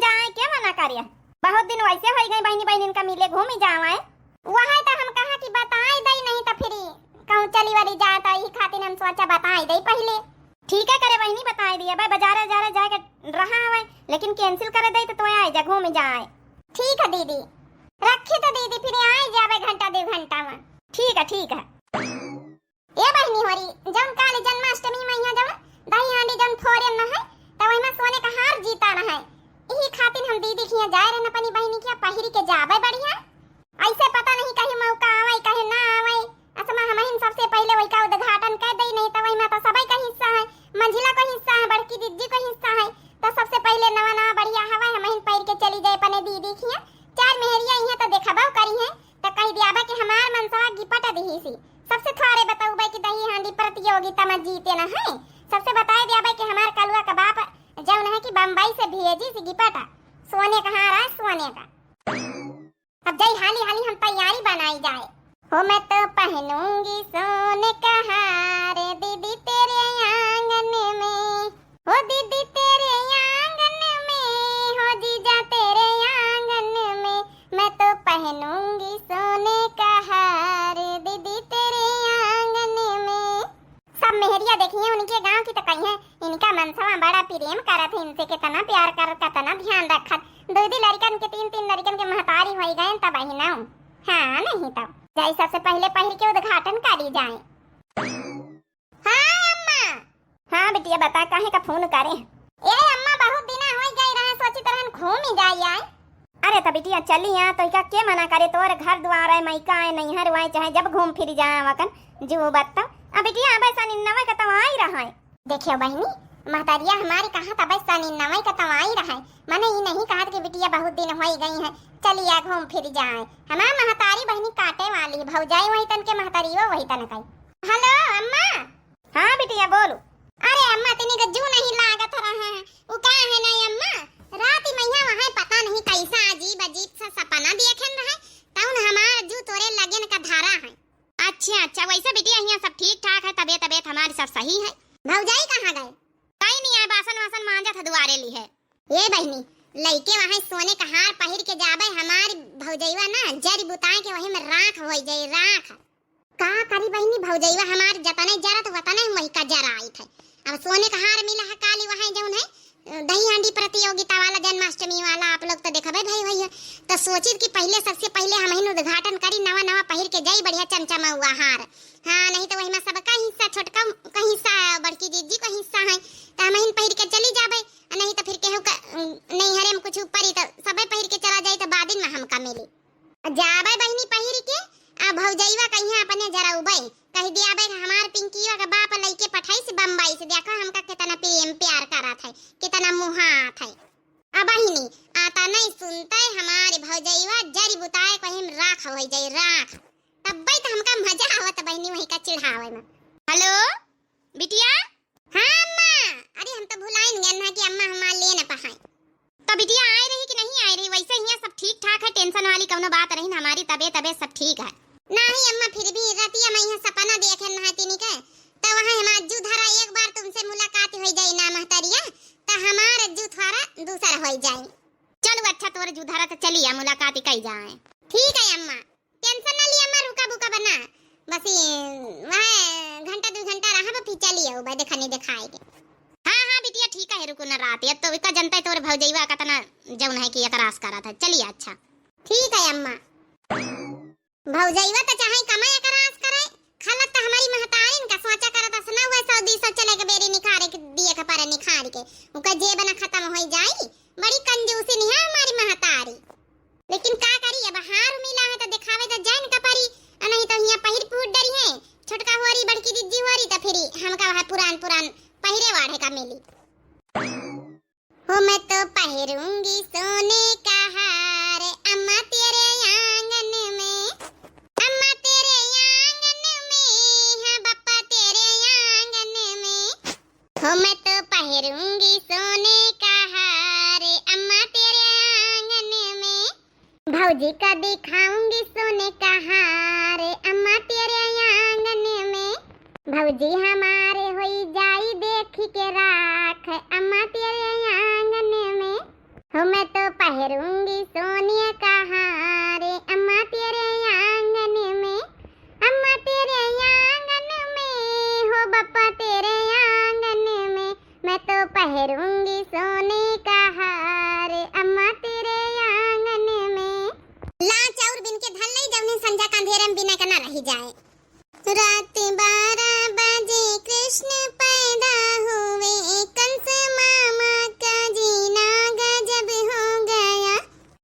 जाए क्या मना करिए। बहुत दिन वैसे हो गए बहनी बहनी का मिले घूमी जाए। वहाँ तो हम कहा कि बताए दई नहीं तो फिर कहूँ चली वाली जाता ही खातिर हम सोचा बताए दई पहले। ठीक है करे बहनी बताए दिए भाई बाजार जाके रहा है लेकिन कैंसिल करे दई तो आए जा घूम जाए। ठीक है दीदी रखी तो दीदी फिर आए जावे घंटा 2 घंटा में। ठीक है ये बहनी होरी जौन काली जन्माष्टमी में यहाँ जौन दही हांडी जौन फोड़े न है तो वही में सोने का हार जीता न है। यही खातिर हम दीदी के यहाँ जाए रहे अपनी बहनी के पहिरी के जावे बढ़िया। ऐसे पता नहीं कहीं मौका आवे कहीं ना आवे असमा हम सबसे पहले वही का उद्घाटन कर दई नहीं तो वही में तो सबई का हिस्सा है मंजिला का हिस्सा है बड़की दीदी का हिस्सा है तो सबसे पहले नवा बढ़िया हवा हम पैर के चली जाए अपने दीदी के यहाँ। 4 मेहरिया यहाँ तो देखबो करी है तो कह दियाबा कि हमार मनसा गिपट दही सी सबसे थोड़े बताऊ भाई कि दही हांडी प्रतियोगिता में जीते न है। सबसे बताए दियाबा कि हमार कलुआ का बाप जौन है कि बम्बई से भेजी सी गिपटा सोने का हार है सोने का। अब जय हाली हाली हम तैयारी बनाई जाए। हो मैं तो पहनूंगी सोने का हार दीदी तेरे आंगन में। हो दीदी तेरे आंगन में हो जीजा तेरे आंगन में मैं तो पहनूंगी सोने का हार दीदी तेरे आंगन में। सब मेहरिया देखिए उनके गांव की तो कहीं है इनका मनसवा बड़ा प्रेम करत है इनसे कितना प्यार करत कितना ध्यान रखत। 2 लड़कन के 3 लड़कन के महतारी हो गए तब ही ना। हाँ नहीं तब जाई सबसे पहले पहिर के उद्घाटन करी जाए। हाँ अम्मा। हाँ बिटिया बता काहे का फोन करे। ए अम्मा बहुत दिन हो गई रहे सोची तरह घूम ही जाए। अरे तो बिटिया चली यहाँ तो क्या के मना करे तोर घर द्वार है मैका है नैहर वाए चाहे जब घूम फिर जाए वकन जो बता। अब बिटिया अब ऐसा निन्नवे का तवा ही रहा है। देखियो बहनी महतारिया हमारी कहा तब ऐसा निन्नवे का तवा ही रहा है मैंने ये नहीं कहा कि बिटिया बहुत दिन हो गई है चलिए घूम फिर जाए। हमार महतारी बहनी काटे वाली भौजाई वही तन के महतारी वही तन कही। हेलो अम्मा। हाँ बिटिया बोलो। अरे अम्मा तनी का जू नहीं लागत रहा है वो का है नहीं अम्मा रात में यहाँ वहाँ पता नहीं कैसा अजीब अजीब सा सपना देखन रहा तउन हमार जू तोरे लगन का धारा है। अच्छा वैसे बिटिया यहाँ सब ठीक ठाक है तबीयत हमारी सब सही है। भौजाई कहाँ गए। कहीं नहीं आए बासन वासन मांजा था दुआरे ली है। ये बहनी लइके वहाँ सोने का हार पहिर के जाबे हमारी भौजैवा ना जड़ बुताए के वही में राख हो जाए राख। का करी बहनी भौजैवा हमार जतने जरा तो वतने वही का जरा आई थे। अब सोने का हार मिला है काली वहाँ जौन है दही हांडी प्रतियोगिता वाला जन्माष्टमी वाला आप लोग तो देखबे भाई वही है तो सोची कि पहले सबसे पहले हम ही उद्घाटन करी नवा पहिर के जाई बढ़िया चमचमा हुआ हार। हाँ नहीं तो वही में सबका हिस्सा छोटका का हिस्सा बड़की दीदी का हिस्सा है तो हम ही पहिर के चली जाबे नहीं तो फिर केहू नहीं हरे में कुछ ऊपर ही तो सबे पहिर के चला जाए तो बाद में हमका मिली जाबे बहनी पहिर के। आ भौजैवा कहिया अपने जरा उबे कह दिया बे हमार पिंकीवा का बाप लइके पठाई से बम्बई से देखो हमका कितना प्यार करत है कितना मुहात है। अब बहनी आता नहीं सुनते हमारे भौजैवा जड़ी बुताए कहीं राख हो जाए राख तब तो हमका मजा आवत बहनी वही का चिढ़ावे में। हेलो बिटिया। हाँ अम्मा। अरे हम तो भुलाइन गए ना कि अम्मा हमार ले न पहाई तो बिटिया आए रही कि नहीं आए रही। वैसे यहाँ सब ठीक ठाक है टेंशन वाली कोनो बात रही हमारी तबीयत सब ठीक है। नहीं अम्मा फिर भी रतिया मैं यहाँ सपना देखे ना तीनी के तो वहाँ हमार जू धरा एक बार तुमसे मुलाकात हो जाए ना महतारिया तो हमार जू थोड़ा दूसरा हो जाए। चलो अच्छा तोरे जू धरा तो चलिए मुलाकात कई जाए। ठीक है अम्मा टेंशन ना लिया अम्मा रुका बुका बना बस वहाँ घंटा 2 घंटा रहा फिर चलिए वो देखने दिखाएंगे। हाँ बिटिया ठीक है रुको न रात अब तो इसका जनता है तोरे भौजैवा का तना जौन है कि एकरास करा था चलिए अच्छा। ठीक है अम्मा। भौजैवा तो चाहे कमाए करास करे खलत तो हमारी महतारिन का सोचा करत असना हुआ 100 चले के बेरी निखारे के दिए के पर निखार के उनका जेब ना खत्म हो जाई बड़ी कंजूसी नहीं है हमारी महतारी। लेकिन का करी अब हार मिला है तो दिखावे तो जान का परी नहीं तो यहाँ पहिर फूट डरी है छोटका होरी बड़की दीदी होरी तो फिर हमका वहाँ पुरान पहिरे वाढ़े का मिली। हो मैं तो पहिरूंगी सोने का हार अम्मा तेरे आंगन में अम्मा तेरे आंगन में हाँ पापा तेरे आंगन में। हो मैं तो पहिरूंगी सोने का हार अम्मा तेरे आंगन में भौजी का दिखाऊंगी सोने का हार अम्मा तेरे आंगन में भौजी हमारे होई जाई देखी के राख अम्मा तेरे आंगन में। हो हो मैं तो पहरूंगी सोने का हार अम्मा तेरे आंगन में, अम्मा तेरे आंगन में, हो बप्पा तेरे आंगन में, मैं तो पहरूंगी सोने का हार अम्मा तेरे आंगन में। ला चाउर बिन के धल नहीं जौने संजा का अंधेरे में बिना करना रही जाए। रात 12 बजे कृष्ण पैदा हुए, कंस मामा का जीना गजब हो गया,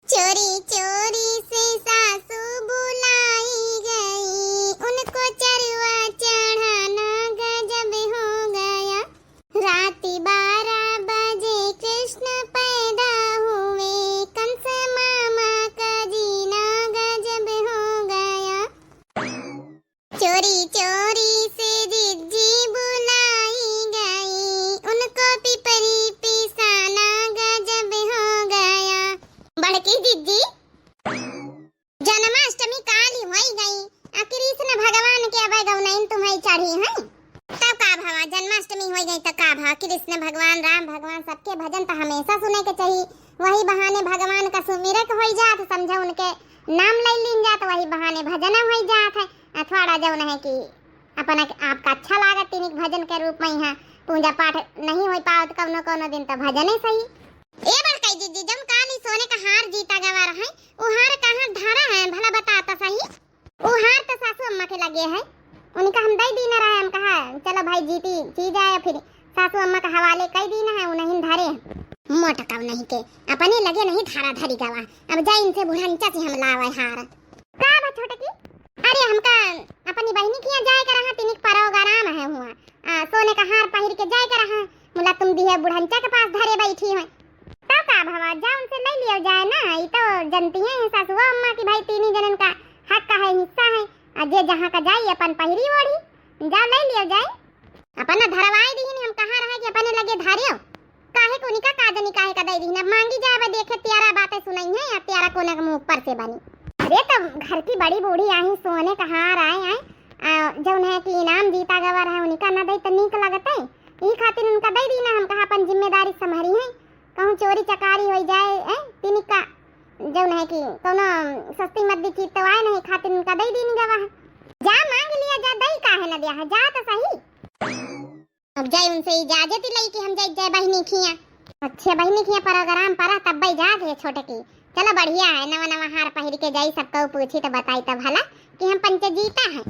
चोरी चोरी से सासू बुलाई गई, उनको चरवा चढ़ाना गजब हो गया। रात 12 बजे कृष्ण पैदा हुए, कंस मामा का जीना गजब हो गया, चोरी चोरी से जिज्जी बुलाई गई, उनको पिपरी पिसाना गजब हो गया। बड़की जिज्जी जन्माष्टमी काली होई गई, कृष्ण भगवान के अबे गौनैन तुम्हें चढ़ी है, तब का भावा जन्माष्टमी होई गई तो का भाव कृष्ण भगवान राम भगवान सबके भजन तो हमेशा सुने के चाहिए। वही बहाने भगवान का सुमिरत होई जात, समझो उनके नाम ले लीन जात, वही बहाने भजन होई जात है। अथवाड़ा जौन है कि अपना आपका अच्छा लागत तीनिक भजन के रूप में यहाँ पूजा पाठ नहीं हो पावत कौनो कौनो दिन तो भजन ही सही। ए बड़काई दीदी जब काली सोने का हार जीता गवा रहा है, वो हार कहाँ धारा है भला बता तो सही। वो हार तो सासू अम्मा के लगे है, उनका हम दे दीना रहा, हम कहा चलो भाई जीती चीज आए, फिर सासू अम्मा का हवाले कई दीना है, उन्हें धारे मोटा कब नहीं के अपने लगे नहीं धारा धरी गवा। अब जाए इनसे बुढ़ानीचा से हम लावे हार का बा छोटे की। अरे हमका अपनी बहनी किया जाए कर रहा, तिनिक प्रोग्राम है हुआ सोने का हार पहिर के जाए कर रहा, मुला तुम भी है बुढ़ानीचा के पास धरे बैठी है, तब का भवा जा उनसे ले लिया जाए ना। ये तो जनती है सासू अम्मा की भाई तीन जनन का हक का है, हिस्सा है, जे जहाँ का जाई अपन पहिरी ओढ़ी जा ले लिया जाए। अपन धरवाई दी हम कहाँ रहे कि अपने लगे धारियो काहे को निका कादनी काहे का दई दी मांगी जाए देखे त्यारा बातें सुनाई है या त्यारा कोने के मुंह ऊपर से बनी। अरे तो घर की बड़ी बूढ़ी आई सोने का हार आए जौन है कि इनाम जीता गवर है उनका ना दई तो नीक लगत है, ई खातिर उनका दई दी ना। हम कहा अपन जिम्मेदारी संभारी है, कहूँ चोरी चकारी हो जाए तिनिक का जौन है कि कोनो सस्ती मद्दी चीज तो आए नहीं, खातिर उनका दई दी गवा है। जा मांग लिया जा, दई काहे न दिया है, जा तो सही। अब जाए उनसे इजाजत ही लई कि हम जाए जय बहनी खिया, अच्छे बहनी खिया प्रोग्राम पर तब भाई जा थे छोटे की। चलो बढ़िया है, नवा नवा हार पहिर के जाई, सबको पूछी तो बताई तो भला कि हम पंच जीता है।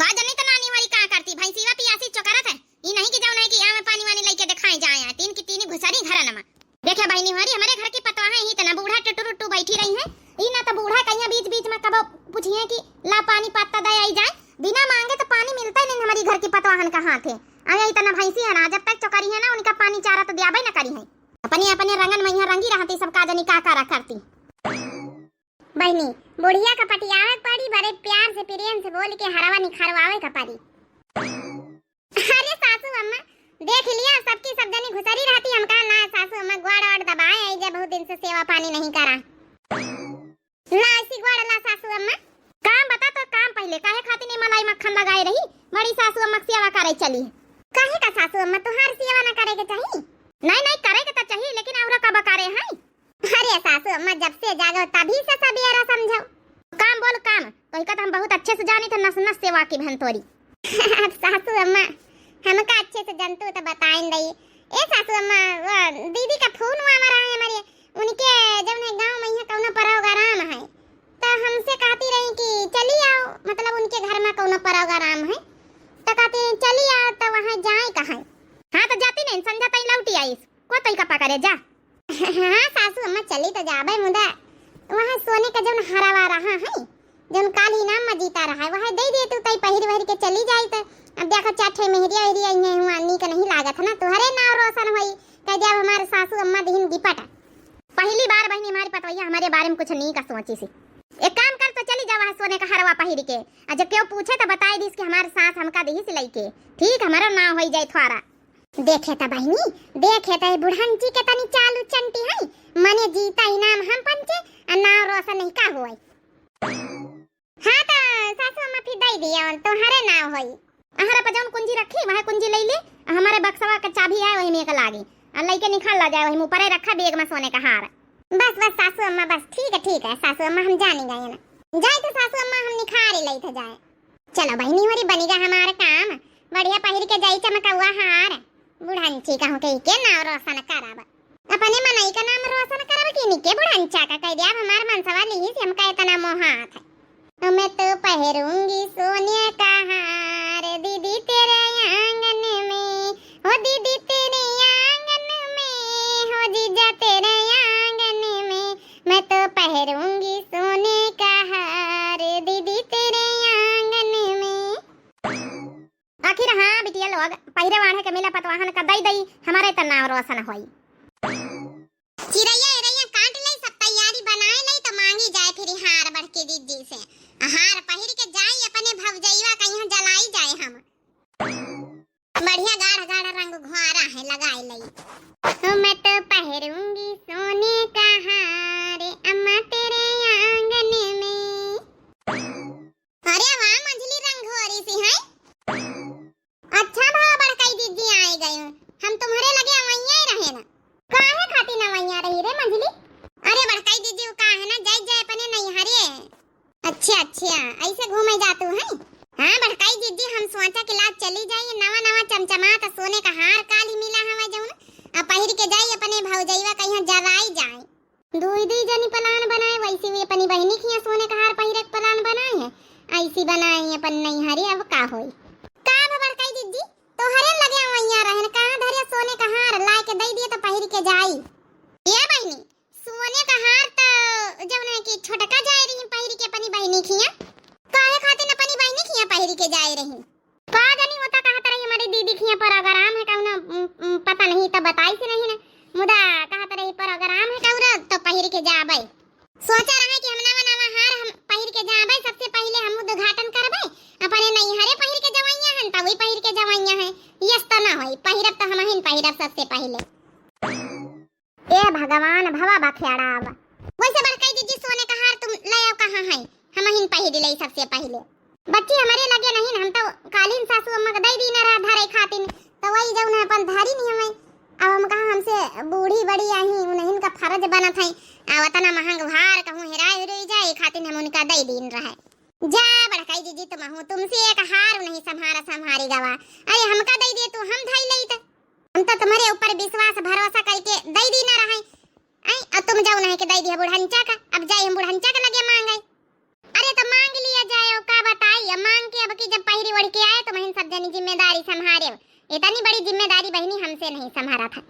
का जनी तो नानी वाली का करती भाई सीवा पियासी चोकरत है, ई नहीं कि जाओ नहीं कि यहाँ में पानी वानी लेके दिखाई जाए, तीन की तीन घुसरी घर नमा देखे बहनी हमारी हमारे घर की पतवा है, ही तना बूढ़ा टुटू टुटू बैठी रही है, ई ना तो बूढ़ा कहीं बीच बीच में कब पूछिए कि ला पानी पत्ता दे आई जाए, बिना मांगे तो पानी मिलता ही नहीं। हमारी घर की पतवाहन कहाँ थे आया, इतना भैंसी है ना, जब तक चौकारी है ना उनका पानी चारा तो दियाबे न करी है, अपने अपने रंगन में रंगी रहती सब काजनी का करा करती। बहनी बुढ़िया का पटियावे पड़ी, बड़े प्यार से प्रेम से बोल के हरावा निखारवावे का पड़ी। अरे सासू अम्मा देख लिया सबकी सब जनी घुसरी रहती, हम कहा ना सासू अम्मा ग्वाड़ वाड़ दबाए आई जब बहुत दिन से सेवा पानी नहीं करा ना, ऐसी ग्वाड़ ला सासू अम्मा काम बता तो काम पहले काहे खाती ने मलाई मक्खन लगाई रही, बड़ी सासू अम्मा सेवा करे चली काहे का सासू अम्मा तुहार सेवा ना करे के चाहिए। नहीं नहीं करे के तो चाहिए लेकिन औरा कब करे है। अरे सासू अम्मा जब से जागो तभी से सवेरा समझो, काम बोल काम कोई का हम बहुत अच्छे से जानी तो नस नस सेवा की भंतोरी। सासू अम्मा हमका अच्छे से जानतू तो बताएं दई। ए सासू अम्मा दीदी का फोन हुआ हमारा है हमारे उनके जब ने गांव में यहाँ कौनो प्रोग्राम है तो हमसे कहती रही कि चली आओ, मतलब उनके घर में कौनो प्रोग्राम है तो कहती चली आओ तो वहाँ जाए कहाँ। हाँ तो जाती नहीं संध्या तई लौटी आई को तई का पकड़े जा। हाँ सासू अम्मा चली तो जाबे मुदा वहाँ सोने का जब हरावा रहा है जब काल इनाम में जीता रहा है वहाँ दे दे तू तई पहिर वहिर के चली जाई तो अब देखो चाठे मेहरिया एरिया इन्हें हुआ नी का नहीं लागत ना तुम्हारे नाव रोशन होई कह जब हमारे सासू अम्मा दीन गिपटा पहली बार बहनी हमारी पतवैया हमारे बारे में कुछ नहीं का सोची सी। एक काम कर तो चली जावा सोने का हरवा पहिर के, जब क्यों पूछे तो बताई दिस कि हमारे सास हमका दी सिलाई के ठीक हमारा नाव होई जाए थोड़ा। देखे ता बहनी देखे ता बुढ़न जी के तनी चालू चंटी है मने जीता इनाम हम पंचे और नाव रोशन नहीं का होई। हाँ तो सासू अम्मा फिर दई दिया और तुम्हारे नाव होई हमारा पर जौन कुंजी रखी वहाँ कुंजी ले ले, हमारे बक्सवा का चाबी है वही में लागी और लइके निकाल ला जाए वही ऊपर रखा बेग में सोने का हार। बस बस सासू अम्मा बस ठीक है सासू अम्मा हम जाने गए ना। जाए तो सासू अम्मा हम निखारे लई थे जाए। चलो बहनी होरी बनेगा हमारा काम। बढ़िया पहिर के जाई चमकौआ हार। बुढ़ांची कहूं के नाम रोशन कराब। अपने मनई का नाम रोशन कराब कि निके बुढ़ांचा का कह दिया हमार मनसवा ली हम का इतना मोहात है। मैं तो पहरूंगी सोने का हार दीदी तेरे आंगन में, हो दीदी तेरे आंगन में, हो जीजा तेरे आंगन में, मैं तो पहरूंगी सोने का हार दीदी तेरे आंगन में। आखिर हाँ बिटिया लोग पहिरे वाढ़े के मिला पतवाहन का दई दई हमारा इतना नाम रोशन होई। चिरैया रैया काट लई सब तैयारी बनाए लई तो मांगी जाए फिर हार बढ़ के दीदी से। हार पहिर के जाई अपने भवजैया कहीं जलाई जाए हम। बढ़िया गाढ़ा गाढ़ा रंग घुआरा है लगाई लई। मैं तो पहरूंगी सोने का हार अम्मा तेरे आंगन में। अरे वाह मंझली रंग घोरी सी है। अच्छा भाव बड़काई दीदी आए गए हम तुम्हारे लगे अवैया रहे ना। काहे खाती नवैया रही रे मंझली? अरे बड़काई दीदी वो का है ना जाय जाय अपने नहीं हरे। अच्छा ऐसे घूमे जातू है। हां बड़काई दीदी हम सोचा के लाज चली जाई नवा नवा चमचमात सोने का हार काली मिला हवा जौन अब पहिर के जाई अपने भौजैया कहीं जलाई जाए। दुई जनी प्लान बनाए वैसे भी अपनी बहनी की सोने का हार पहिरे के प्लान बनाए है। ऐसी बनाई अपन नहीं हरे अब का होई का बड़काई दीदी तो हरे लगे वैया रहन कहां धरे सोने का हार ला के दे दिए तो पहिर के जाई। ये बहनी सोने का हार तो जब ना कि छोटका जाए रही पहिर के अपनी बहनी खिया काहे खातिर अपनी बहनी खिया पहिर के जाए रही। का जानी होता कहा तरह हमारी दीदी खिया पर अगर आम है कहना पता नहीं तो बताई से नहीं ना मुदा कहा तरह पर अगर आम है कहरा तो पहिर के जाबे। सोचा रहा कि हम नवा नवा हार हम पहिर के जाबे सबसे पहले हम उद्घाटन करबे अपने नहीं हरे पहिर के जवैया हन तभी पहिर के जवैया है यस तो ना होई पहिरब तो हम हिन पहिरब सबसे पहले। ए भगवान भवा बखेड़ा अब वैसे बड़काई दीदी सोने का हार तुम ले आओ कहां है हम हिन पहिर ले सबसे पहले। बच्ची हमारे लगे नहीं हम तो कालीन सासू अम्मा का दई दी ना धारे खातिन तो वही जौन है अपन धारी नहीं हमें अब हम कहा हमसे बूढ़ी बड़ी आई उन्हें का फर्ज बनत है आवतना महंग भार कहूं हेराय हेराई जाए खातिन हम उनका दई दिन रहे। जा बड़काई दीदी तुम हूं तुमसे एक हार नहीं संभारी गवा। अरे हमका दई दे तू हम धाई लई त हम तो तुम्हारे ऊपर विश्वास भरोसा करके दई दी ना रहे। आई अब तुम जाओ नहीं के दई दिया बुढ़ंचा का अब जाए हम बुढ़ंचा का लगे मांगे। अरे तो मांग लिया जाए का बताई मांग के अब की जब पहिरी ओढ़ के आए तो महीन सब जनी जिम्मेदारी संभारे इतनी बड़ी जिम्मेदारी बहनी हमसे नहीं संभारा था।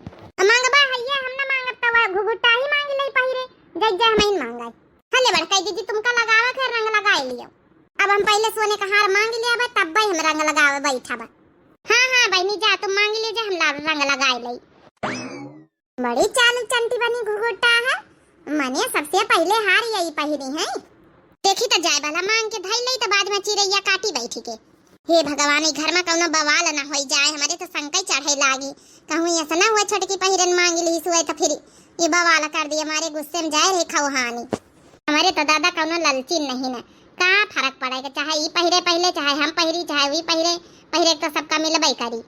मांगबा हैया हम ना मांगत तो घुघुटा ही मांग लई पहिरे जय जय महीन मांगाई। हले बड़काई दीदी तुमका लगावा के रंग लगाई लियो। अब हम पहले सोने का हार मांग लिया बा तब भाई हम रंग लगावे बैठा बा। हां बहनी जा तुम मांग ले जा हम रंग लगाए लई। बड़ी चालू चंटी बनी घुघुटा है मने सबसे पहले हार यही पहिरी है। देखी तो जाए वाला मांग के धई लई तो बाद में चिरैया काटी बैठी के। हे भगवान ई घर में कौनो बवाल ना होई जाए हमारे तो संकट चढ़े लागी कहूं ऐसा ना हुआ छोटकी पहिरन मांग ली सुई तो फिर ये बवाल कर दिए हमारे गुस्से में जाए रे खौहानी। हमारे तो दादा कौनो ललची नहीं ना का फर्क पड़ेगा चाहे ई पहिरे पहले चाहे हम पहिरी चाहे वी पहिरे तो सबका मिलबई करी।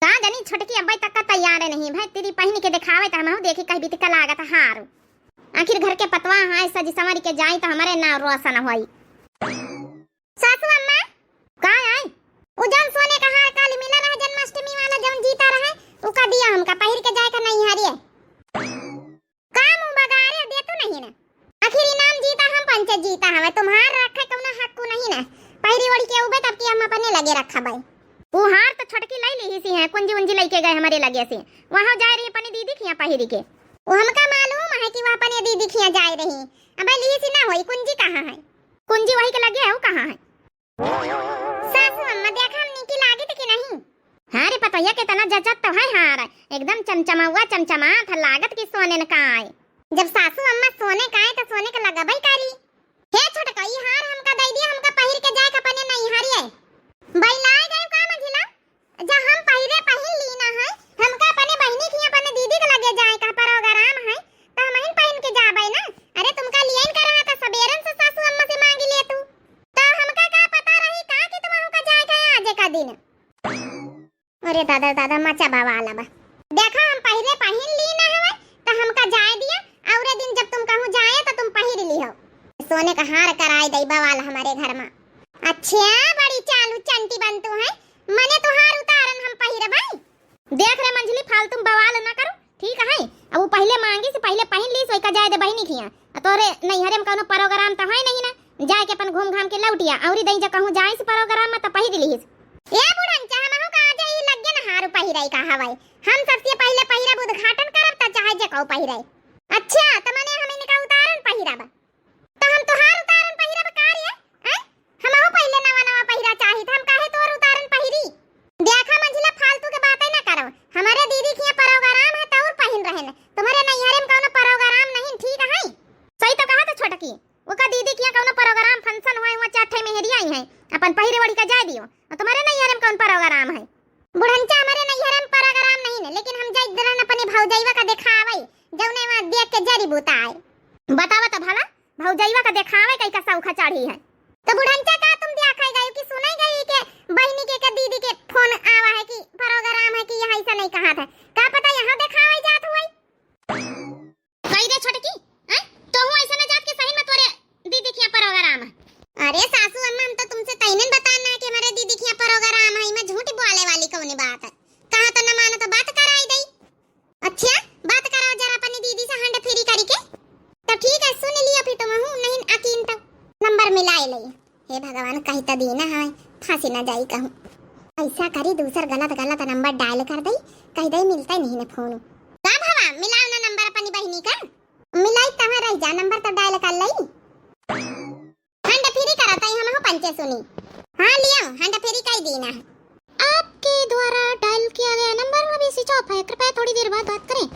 का जानी छोटकी अब्बई तक का तैयार नहीं भाई तेरी पहन के दिखावे तो हम देखी कहीं बीत का लागत हार आखिर घर के पतवा है सजी संवर के जाई तो हमारे नाम रोशन होई। सासू अम्मा का आई उजन सोने का हार काल मिला रहा जन्माष्टमी वाला जब जीता रहा उका दिया हमका पहिर के जाए का नहीं हरिए काम बगारे दे तो नहीं ना आखिर इनाम जीता हम पंच जीता हमें तुम्हार रखे कौनो हक को नहीं ना पहिरी ओढ़ के उबे तब की हम अपने लगे रखा भाई। वो हार तो छोटकी लाई ली सी है कुंजी उंजी लेके गए हमारे लगे से वहां जा रही अपनी दीदी खिया पहिरी के वो हमका मालूम है कि वहां अपनी दीदी खिया जा रही अब ली सी ना होई कुंजी कहां है कुंजी वही के लगे है वो कहां है। सासू अम्मा देखा हमनी की लागी थी कि नहीं। हां रे पतैया के तना जचत तो है हार एकदम चमचमावा चमचमा था लागत की सोने न काए जब सासू अम्मा सोने काए तो सोने के लगबई करी। हे छोटका ई हार हमका दई दिया हमका पहिर के जाए अपने नहीं हरिए बैलाए गए का मंझिला जा हम पहिरे पहिन ली ना है हमका अपने बहनी की अपने दीदी के लगे जाए का पर अगर आम है तो हम इन पहिन के जाबे ना। अरे तुमका लियन कर रहा था सबेरन से सासू अम्मा से मांगी ले तू तो हमका का पता रही का कि तुम हमका जाए का आज का दिन। अरे दादा दादा मचा बाबा आला बा देखा हम पहिरे पहिन ली ना है तो हमका जाए सोने का हार कराए दई बवाल हमारे घर में। अच्छा बड़ी चालू चंटी बनतू है, मने तो हार उतारन हम पहिरे भाई। देख रे मंजली फालतू बवाल ना करो, ठीक है? अब वो पहले मांगी से पहले पहन ली सोई का जाए दे बहिनी खिया। तोरे नैहरे में कोनो प्रोग्राम त है नहीं ना, जाए के अपन घूम घाम के लौटिया औरी दई जा कहूं जाए से प्रोग्राम में त पहिर लीस। ए बुढ़न चाह हमहु का जाई लगे ना हार पहिराई का हवाई, हम सबसे पहले पहिरब उद्घाटन करब त चाहे जे कहू पहिराई। अच्छा त मने हम इनका उतारन पहिरब, तो हम तोहार उतारन पहिरब का रे? हमहु पहले नवा नवा पहिरा चाही त हम काहे तोर उतारन पहिरी? देखा मंजिला फालतू के बातें ना करो, हमारे दीदी के प्रोग्राम है तो और पहन रहन, तुम्हारे नैहरे में कोनो प्रोग्राम नहीं, ठीक है? सही तो कहा था छोटकी, ओका दीदी के कोनो प्रोग्राम फंक्शन होए हुआ चाठे मेहरी आई है, अपन पहिरे वड़ी का जा दियो। तुम्हारे नैहरे में कौन प्रोग्राम है? बुढ़नचा हमारे नैहरे में प्रोग्राम नहीं है, लेकिन हम जाई दरन अपने भौजैवा का दिखावे, जौने वहां देख के जरी बूता आए। बतावा तो भला भौजैवा का दिखावे कई का सौखा चढ़ी है। तो बुढ़नचा का तुम देखाई गई कि सुनाई गई के बहनी के दीदी के फोन आवा है कि प्रोग्राम है कि यहाँ ऐसा नहीं कहा था, का पता यहाँ दिखावे जात हुई। कई दे छोटकी, हैं? तो हूं ऐसा ना जात के सही में तोरे दीदी के प्रोग्राम है। अरे सासू अम्मा हम तो तुमसे तइने बताना है कि हमारे दीदी के प्रोग्राम है, मैं झूठ बोले वाली कौन बात है? कहा तो न मानो तो बात कराई दई। अच्छा बात कराओ जरा अपनी दीदी से हंड फेरी करके। तो ठीक है सुन लिया फिर तुम हूं नहीं अकीन तो नंबर मिलाए ले। हे भगवान कहीं तो देना है फांसी ना जाई कहूं, ऐसा करी दूसर गलत गलत नंबर डायल कर दई, कह दई मिलता नहीं ना फोन। का भावा मिलाओ ना नंबर अपनी बहनी का, मिलाई तहां रह जा नंबर तो डायल कर लई। हंड फेरी कराता ही हम पंचे सुनी। हां लियो हंड फेरी कई देना है। आपके द्वारा डायल किया गया नंबर अभी स्विच ऑफ है, कृपया थोड़ी देर बाद बात करें।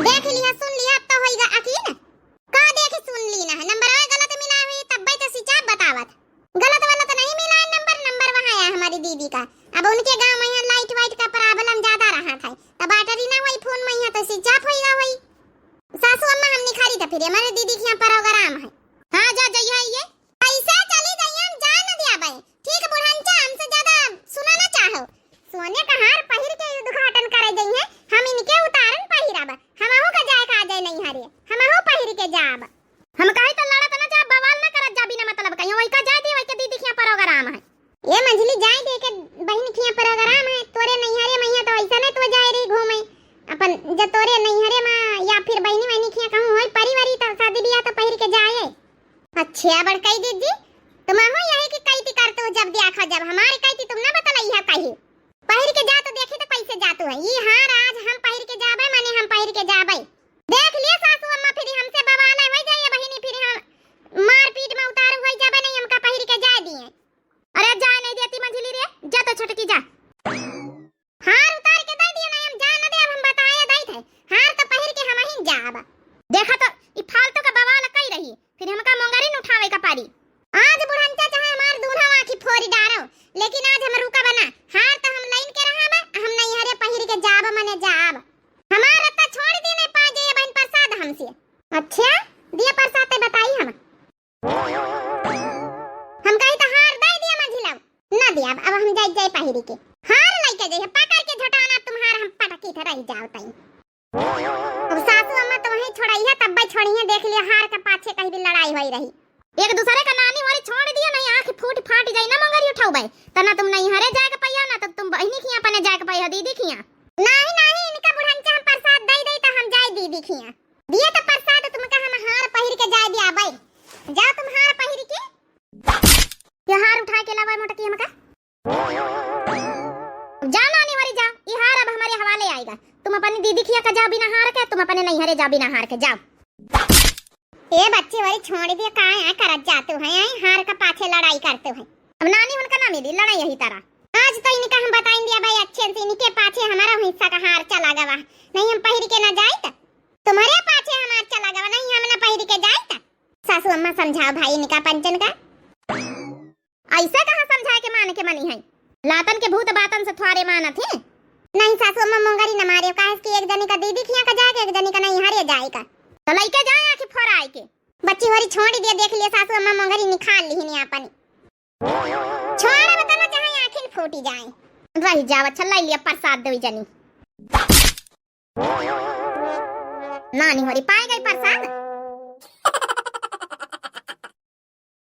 देख लिया सुन लिया अब तो होएगा यकीन। का देख सुन ली ना नंबर गलत मिला हुई तब भाई तो स्विच ऑफ बतावत। गलत वाला तो नहीं मिला नंबर वहां है हमारी दीदी का। अब उनके गांव में यहाँ लाइट वाइट का प्रॉब्लम ज्यादा रहा था, तब बैटरी ना हुई फोन में यहाँ तो स्विच ऑफ होएगा हुई। सासू अम्मा हम निखारी था फिर हमारे दीदी के यहाँ प्रोग्राम है। हां जा जइया ये ऐसे चली जाइए हम जा न दिया भाई, ठीक बुढ़नचा हमसे ज्यादा सुना ना चाहो। सोने का हार पहिर के उद्घाटन करे जई है, हम इनके उतारन पहिराब, हमहु का जाए का जाए नहीं हरे, हमहु पहिर के जाब। हम काहे त लड़त ना जा बवाल ना करत जा बिना मतलब कहियो वही का जा दी वही के दीदी के प्रोग्राम है। ये मंजली जाए दे के बहन के प्रोग्राम है, तोरे नैहरे में तो ऐसा नहीं तो जाए रे घूमे अपन ज तोरे नैहरे में या फिर बहनी के कहूं होई परिवारी त शादी बियाह तो पहिर के जाए। अच्छा बड़काई दीदी तुम हो यही कि कैती करते हो जब देखा जब हमारे कैती तुम ना बतलाई है कहीं पहिर के जा तो देखे तो कैसे जातू है ये हार आज हम पहिर के जाबे माने हम पहिर के जाबे। देख लिए सासू अम्मा फिर हमसे बवाल है हो जाए बहिनी फिर हम मार पीट में उतार हो जाबे नहीं हमका पहिर के जा दिए। अरे जा नहीं देती मंजली रे जा तो छोटकी जा हार उतार के दे दिए नहीं हम जा न दे हम बताए दई थे हार तो पहिर के हम ही जाब। देखा तो ई फालतू का बवाल कई रही फिर हमका मोंगरी न उठावे का पारी। आज बुढ़नचा चाहे हमार दूल्हा आंखी फोड़ी डारो लेकिन आज हम रुका बना हार तो हम लाइन के रहा हम नहीं हरे पहिर के जाब मने जाब हमारा तो छोड़ दी नहीं पा जाए बहन प्रसाद हमसे। अच्छा दिया प्रसाद ते बताई हम कही तो हार दे दिया मंझिला ना दिया अब हम जाई जाई पहिर के हार लेके जाई पकड़ के झटाना तुम्हारा हम पटकी थे रह जाओ तई। अब सासू अम्मा तो वही छोड़ाई है तब भाई छोड़ी है देख लिया हार के पाछे कहीं भी लड़ाई होई रही एक दूसरे का नानी वाली छोड़ दिया नहीं आंख फूट फाट जाई ना मंगरी उठाओ भाई तना तुम नहीं हरे जाके पइया ना तब तुम बहनी खिया पने जाके पइया दीदी खिया नहीं इनका बुढ़नचा हम प्रसाद दई दई त हम जाई दीदी खिया दिए तो प्रसाद तुमका हम हार पहिर के जाय दिया भाई जा तुम हार पहिर के ये हार उठा के लावा मोटकी हमका जा नानी वाली जा ये हार अब हमारे हवाले आएगा तुम अपनी दीदी खिया का जा बिना हार के तुम अपने नहीं हरे जा बिना हार के जाओ। ये बच्चे वाली छोड़ दिया कहां है करत जाते हैं यही हार का पाछे लड़ाई करते हैं। अब नानी उनका ना मिली लड़ाई यही तरह आज तो इनका हम बताएं दिया भाई अच्छे से इनके पाछे हमारा हिस्सा का हार चला गवा नहीं हम पहिर के ना जाए त तुम्हारे पाछे हमार चला गवा नहीं हम ना पहिर के जाए त सासू अम्मा समझाओ भाई इनका पंचन का ऐसे कहां समझाए के मान के मनी है लातन के भूत बातन से थोड़े मानत है नहीं सासू अम्मा मोंगरी न मारे काहे कि एक जने का दीदी खिया का जाके एक जने का नहीं हरे जाएगा तो लइके जाए आके फोराई के बच्ची होरी छोड़ दिया देख लिया सासू अम्मा मोंगरी निकाल ली नहीं अपनी छोड़ बताना चाहे आखिर फूटी जाए रही जाव अच्छा लाई लिया प्रसाद देवी जनी नानी होरी पाए गई प्रसाद